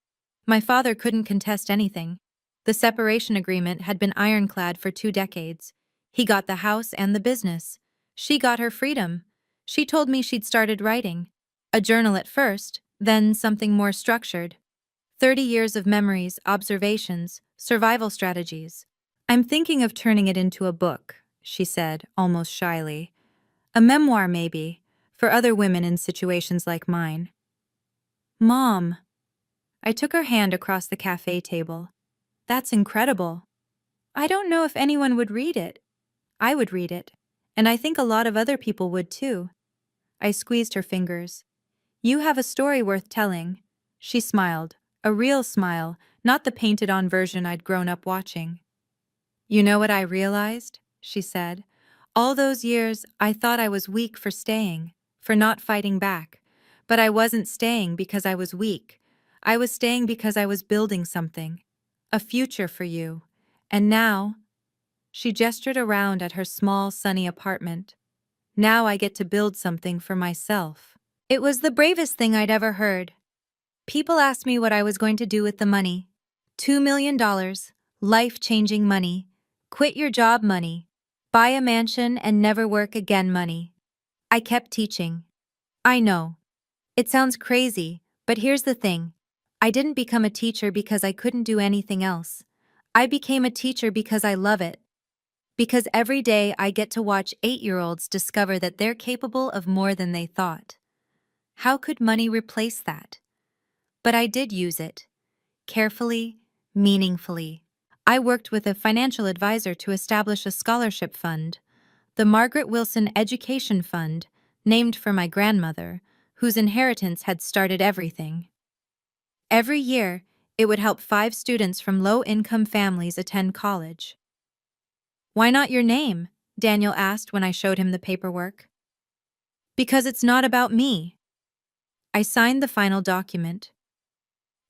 My father couldn't contest anything. The separation agreement had been ironclad for 2 decades. He got the house and the business. She got her freedom. She told me she'd started writing. A journal at first, then something more structured. 30 years of memories, observations, survival strategies. I'm thinking of turning it into a book, she said, almost shyly. A memoir, maybe, for other women in situations like mine. Mom. I took her hand across the cafe table. That's incredible. I don't know if anyone would read it. I would read it, and I think a lot of other people would too. I squeezed her fingers. You have a story worth telling. She smiled, a real smile, not the painted-on version I'd grown up watching. You know what I realized? She said. All those years, I thought I was weak for staying, for not fighting back. But I wasn't staying because I was weak. I was staying because I was building something. A future for you. And now, she gestured around at her small, sunny apartment. Now I get to build something for myself. It was the bravest thing I'd ever heard. People asked me what I was going to do with the money. $2 million, life-changing money, quit your job money, buy a mansion and never work again money. I kept teaching. I know. It sounds crazy, but here's the thing. I didn't become a teacher because I couldn't do anything else. I became a teacher because I love it. Because every day I get to watch 8-year-olds discover that they're capable of more than they thought. How could money replace that? But I did use it. Carefully, meaningfully. I worked with a financial advisor to establish a scholarship fund, the Margaret Wilson Education Fund, named for my grandmother, whose inheritance had started everything. Every year, it would help 5 students from low-income families attend college. Why not your name? Daniel asked when I showed him the paperwork. Because it's not about me. I signed the final document.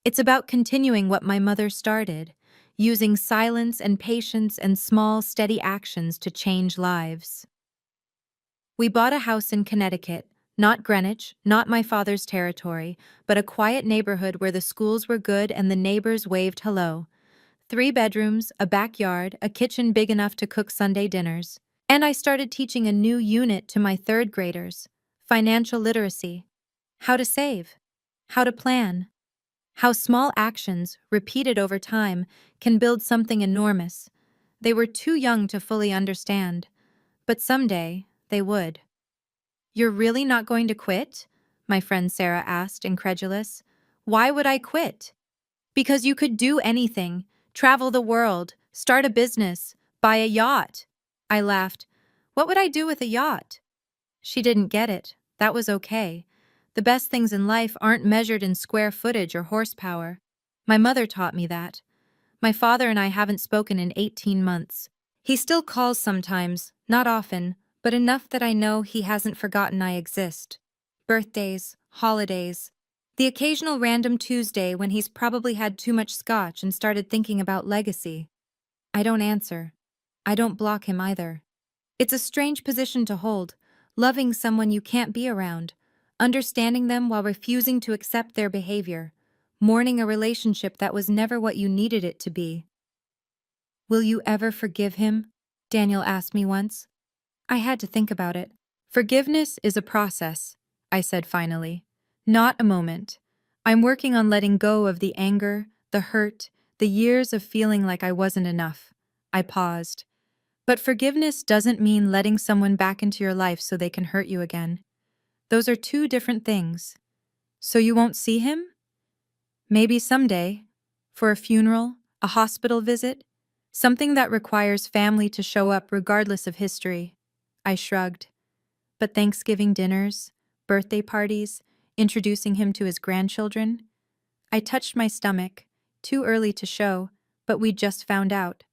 It's about continuing what my mother started, using silence and patience and small, steady actions to change lives. We bought a house in Connecticut, not Greenwich, not my father's territory, but a quiet neighborhood where the schools were good and the neighbors waved hello. 3 bedrooms, a backyard, a kitchen big enough to cook Sunday dinners. And I started teaching a new unit to my 3rd graders, financial literacy. How to save. How to plan. How small actions, repeated over time, can build something enormous. They were too young to fully understand, but someday they would. You're really not going to quit? My friend Sarah asked, incredulous. Why would I quit? Because you could do anything, travel the world, start a business, buy a yacht. I laughed. What would I do with a yacht? She didn't get it. That was okay. The best things in life aren't measured in square footage or horsepower. My mother taught me that. My father and I haven't spoken in 18 months. He still calls sometimes, not often, but enough that I know he hasn't forgotten I exist. Birthdays, holidays, the occasional random Tuesday when he's probably had too much scotch and started thinking about legacy. I don't answer. I don't block him either. It's a strange position to hold, loving someone you can't be around, understanding them while refusing to accept their behavior, mourning a relationship that was never what you needed it to be. Will you ever forgive him? Daniel asked me once. I had to think about it. Forgiveness is a process, I said finally, not a moment. I'm working on letting go of the anger, the hurt, the years of feeling like I wasn't enough. I paused. But forgiveness doesn't mean letting someone back into your life so they can hurt you again. Those are 2 different things. So you won't see him? Maybe someday. For a funeral, a hospital visit. Something that requires family to show up regardless of history. I shrugged. But Thanksgiving dinners, birthday parties, introducing him to his grandchildren? I touched my stomach, too early to show, but we'd just found out.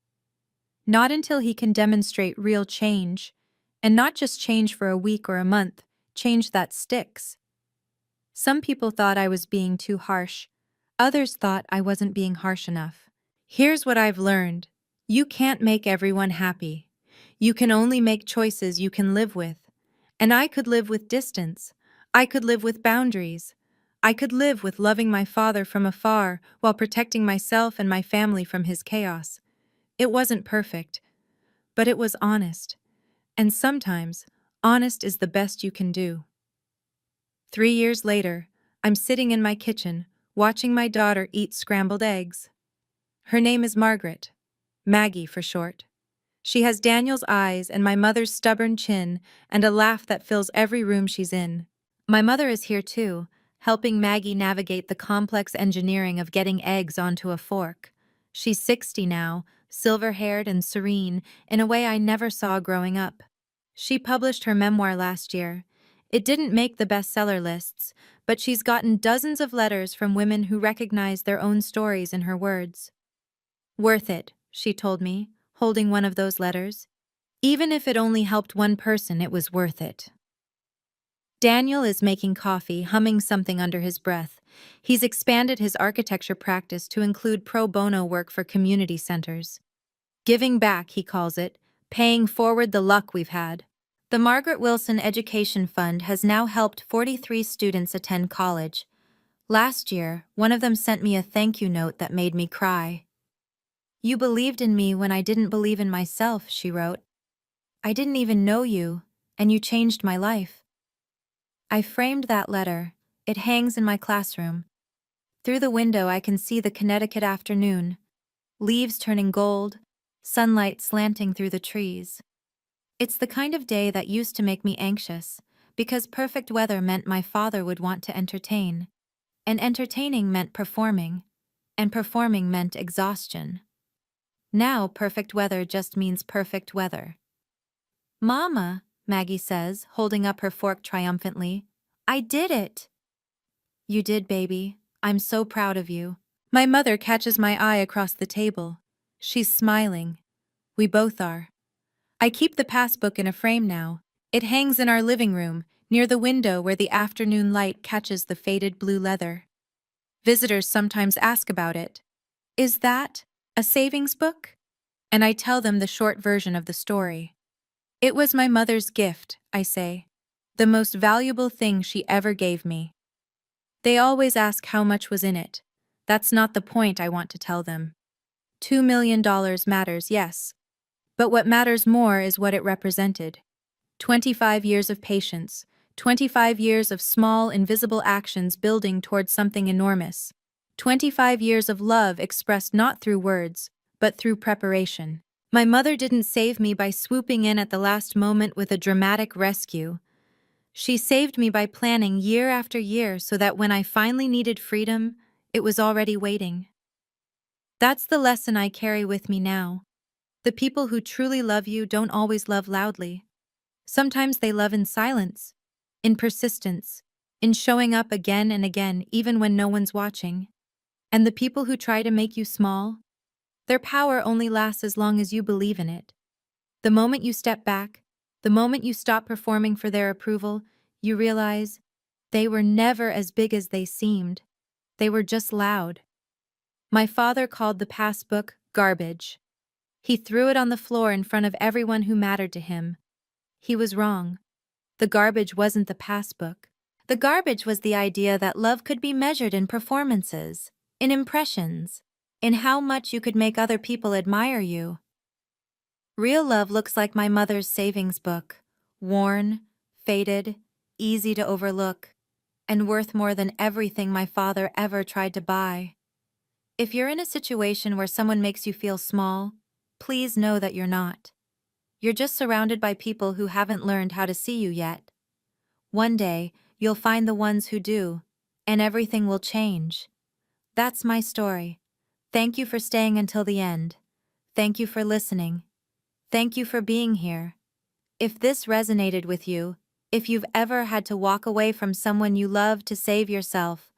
Not until he can demonstrate real change, and not just change for a week or a month, change that sticks. Some people thought I was being too harsh. Others thought I wasn't being harsh enough. Here's what I've learned. You can't make everyone happy. You can only make choices you can live with. And I could live with distance. I could live with boundaries. I could live with loving my father from afar while protecting myself and my family from his chaos. It wasn't perfect, but it was honest. And sometimes, honest is the best you can do. 3 years later, I'm sitting in my kitchen, watching my daughter eat scrambled eggs. Her name is Margaret. Maggie for short. She has Daniel's eyes and my mother's stubborn chin and a laugh that fills every room she's in. My mother is here too, helping Maggie navigate the complex engineering of getting eggs onto a fork. She's 60 now, silver-haired and serene in a way I never saw growing up. She published her memoir last year. It didn't make the bestseller lists, but she's gotten dozens of letters from women who recognize their own stories in her words. Worth it, she told me, holding one of those letters. Even if it only helped one person, it was worth it. Daniel is making coffee, humming something under his breath. He's expanded his architecture practice to include pro bono work for community centers. Giving back, he calls it, paying forward the luck we've had. The Margaret Wilson Education Fund has now helped 43 students attend college. Last year, one of them sent me a thank you note that made me cry. You believed in me when I didn't believe in myself, she wrote. I didn't even know you, and you changed my life. I framed that letter. It hangs in my classroom. Through the window I can see the Connecticut afternoon, leaves turning gold, sunlight slanting through the trees. It's the kind of day that used to make me anxious, because perfect weather meant my father would want to entertain, and entertaining meant performing, and performing meant exhaustion. Now perfect weather just means perfect weather. Mama, Maggie says, holding up her fork triumphantly, I did it! You did, baby. I'm so proud of you. My mother catches my eye across the table. She's smiling. We both are. I keep the passbook in a frame now. It hangs in our living room, near the window where the afternoon light catches the faded blue leather. Visitors sometimes ask about it. Is that a savings book? And I tell them the short version of the story. It was my mother's gift, I say. The most valuable thing she ever gave me. They always ask how much was in it. That's not the point I want to tell them. $2 million matters, yes. But what matters more is what it represented. 25 years of patience, 25 years of small, invisible actions building towards something enormous. 25 years of love expressed not through words, but through preparation. My mother didn't save me by swooping in at the last moment with a dramatic rescue. She saved me by planning year after year so that when I finally needed freedom, it was already waiting. That's the lesson I carry with me now. The people who truly love you don't always love loudly. Sometimes they love in silence, in persistence, in showing up again and again even when no one's watching. And the people who try to make you small, their power only lasts as long as you believe in it. The moment you step back, the moment you stop performing for their approval, you realize they were never as big as they seemed. They were just loud. My father called the passbook garbage. He threw it on the floor in front of everyone who mattered to him. He was wrong. The garbage wasn't the passbook. The garbage was the idea that love could be measured in performances, in impressions, in how much you could make other people admire you. Real love looks like my mother's savings book, worn, faded, easy to overlook, and worth more than everything my father ever tried to buy. If you're in a situation where someone makes you feel small, please know that you're not. You're just surrounded by people who haven't learned how to see you yet. One day, you'll find the ones who do, and everything will change. That's my story. Thank you for staying until the end. Thank you for listening. Thank you for being here. If this resonated with you, if you've ever had to walk away from someone you love to save yourself,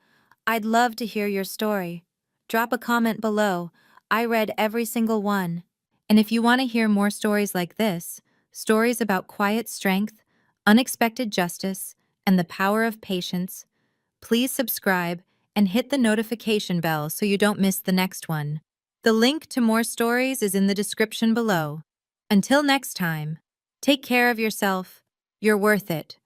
I'd love to hear your story. Drop a comment below. I read every single one. And if you want to hear more stories like this, stories about quiet strength, unexpected justice, and the power of patience, please subscribe and hit the notification bell so you don't miss the next one. The link to more stories is in the description below. Until next time, take care of yourself. You're worth it.